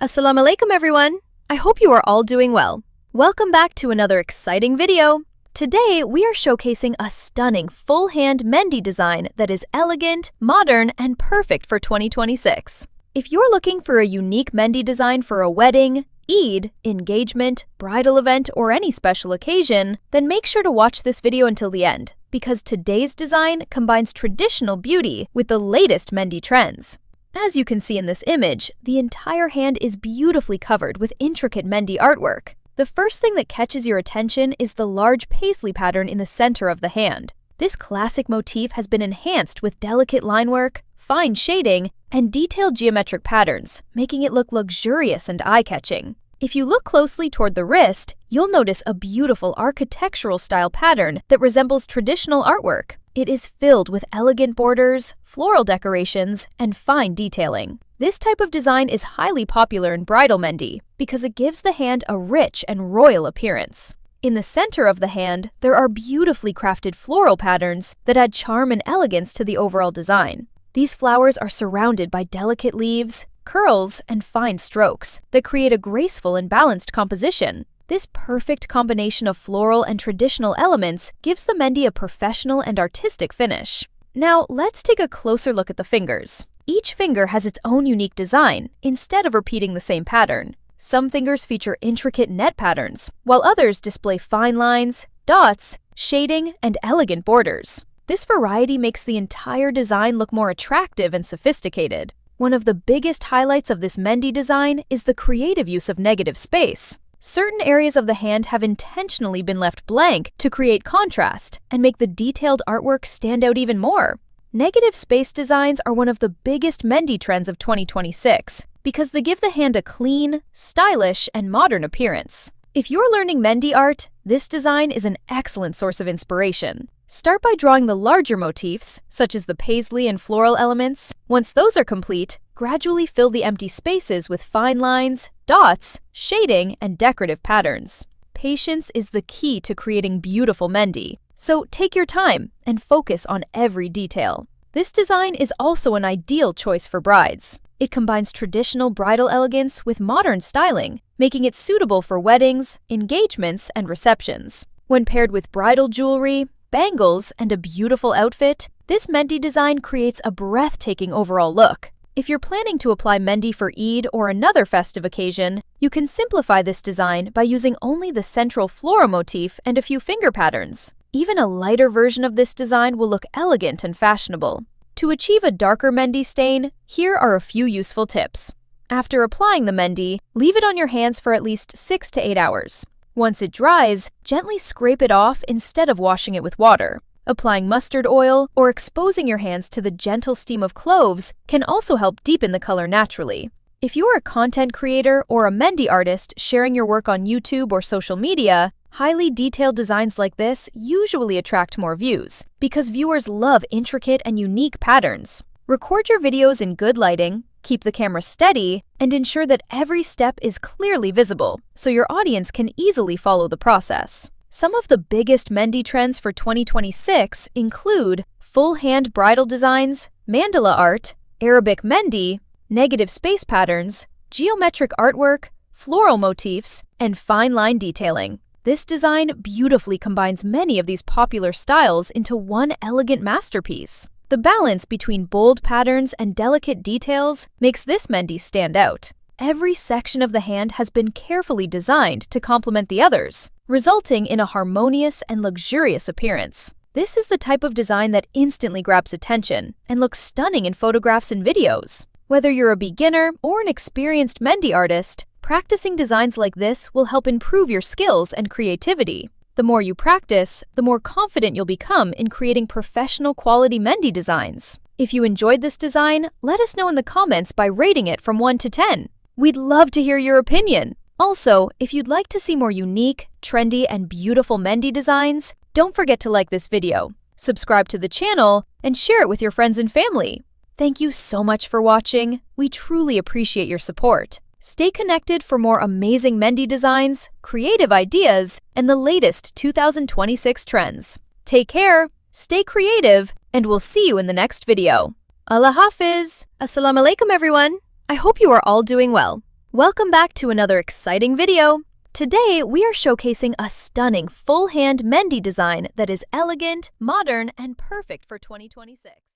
Assalamu alaikum everyone! I hope you are all doing well. Welcome back to another exciting video. Today we are showcasing a stunning full hand mehndi design that is elegant, modern, and perfect for 2026. If you're looking for a unique mehndi design for a wedding, Eid, engagement, bridal event, or any special occasion, then make sure to watch this video until the end, because today's design combines traditional beauty with the latest mehndi trends. As you can see in this image, the entire hand is beautifully covered with intricate mehndi artwork. The first thing that catches your attention is the large paisley pattern in the center of the hand. This classic motif has been enhanced with delicate line work, fine shading, and detailed geometric patterns, making it look luxurious and eye-catching. If you look closely toward the wrist, you'll notice a beautiful architectural style pattern that resembles traditional artwork. It is filled with elegant borders, floral decorations, and fine detailing. This type of design is highly popular in bridal mehndi because it gives the hand a rich and royal appearance. In the center of the hand, there are beautifully crafted floral patterns that add charm and elegance to the overall design. These flowers are surrounded by delicate leaves, curls, and fine strokes that create a graceful and balanced composition. This perfect combination of floral and traditional elements gives the mehndi a professional and artistic finish. Now, let's take a closer look at the fingers. Each finger has its own unique design, instead of repeating the same pattern. Some fingers feature intricate net patterns, while others display fine lines, dots, shading, and elegant borders. This variety makes the entire design look more attractive and sophisticated. One of the biggest highlights of this mehndi design is the creative use of negative space. Certain areas of the hand have intentionally been left blank to create contrast and make the detailed artwork stand out even more. Negative space designs are one of the biggest mehndi trends of 2026 because they give the hand a clean, stylish, and modern appearance. If you're learning mehndi art, this design is an excellent source of inspiration. Start by drawing the larger motifs, such as the paisley and floral elements. Once those are complete, gradually fill the empty spaces with fine lines, dots, shading, and decorative patterns. Patience is the key to creating beautiful mehndi, so take your time and focus on every detail. This design is also an ideal choice for brides. It combines traditional bridal elegance with modern styling, making it suitable for weddings, engagements, and receptions. When paired with bridal jewelry, bangles, and a beautiful outfit, this mehndi design creates a breathtaking overall look. If you're planning to apply mehndi for Eid or another festive occasion, you can simplify this design by using only the central floral motif and a few finger patterns. Even a lighter version of this design will look elegant and fashionable. To achieve a darker mehndi stain, here are a few useful tips. After applying the mehndi, leave it on your hands for at least 6 to 8 hours. Once it dries, gently scrape it off instead of washing it with water. Applying mustard oil or exposing your hands to the gentle steam of cloves can also help deepen the color naturally. If you're a content creator or a mehndi artist sharing your work on YouTube or social media, highly detailed designs like this usually attract more views because viewers love intricate and unique patterns. Record your videos in good lighting, keep the camera steady, and ensure that every step is clearly visible so your audience can easily follow the process. Some of the biggest mehndi trends for 2026 include full hand bridal designs, mandala art, Arabic mehndi, negative space patterns, geometric artwork, floral motifs, and fine line detailing. This design beautifully combines many of these popular styles into one elegant masterpiece. The balance between bold patterns and delicate details makes this mehndi stand out. Every section of the hand has been carefully designed to complement the others, resulting in a harmonious and luxurious appearance. This is the type of design that instantly grabs attention and looks stunning in photographs and videos. Whether you're a beginner or an experienced mehndi artist, practicing designs like this will help improve your skills and creativity. The more you practice, the more confident you'll become in creating professional quality mehndi designs. If you enjoyed this design, let us know in the comments by rating it from 1 to 10. We'd love to hear your opinion. Also, if you'd like to see more unique, trendy, and beautiful mehndi designs, don't forget to like this video, subscribe to the channel, and share it with your friends and family. Thank you so much for watching. We truly appreciate your support. Stay connected for more amazing mehndi designs, creative ideas, and the latest 2026 trends. Take care, stay creative, and we'll see you in the next video. Allah Hafiz! Assalamu alaikum everyone! I hope you are all doing well. Welcome back to another exciting video. Today, we are showcasing a stunning full-hand Mehndi design that is elegant, modern, and perfect for 2026.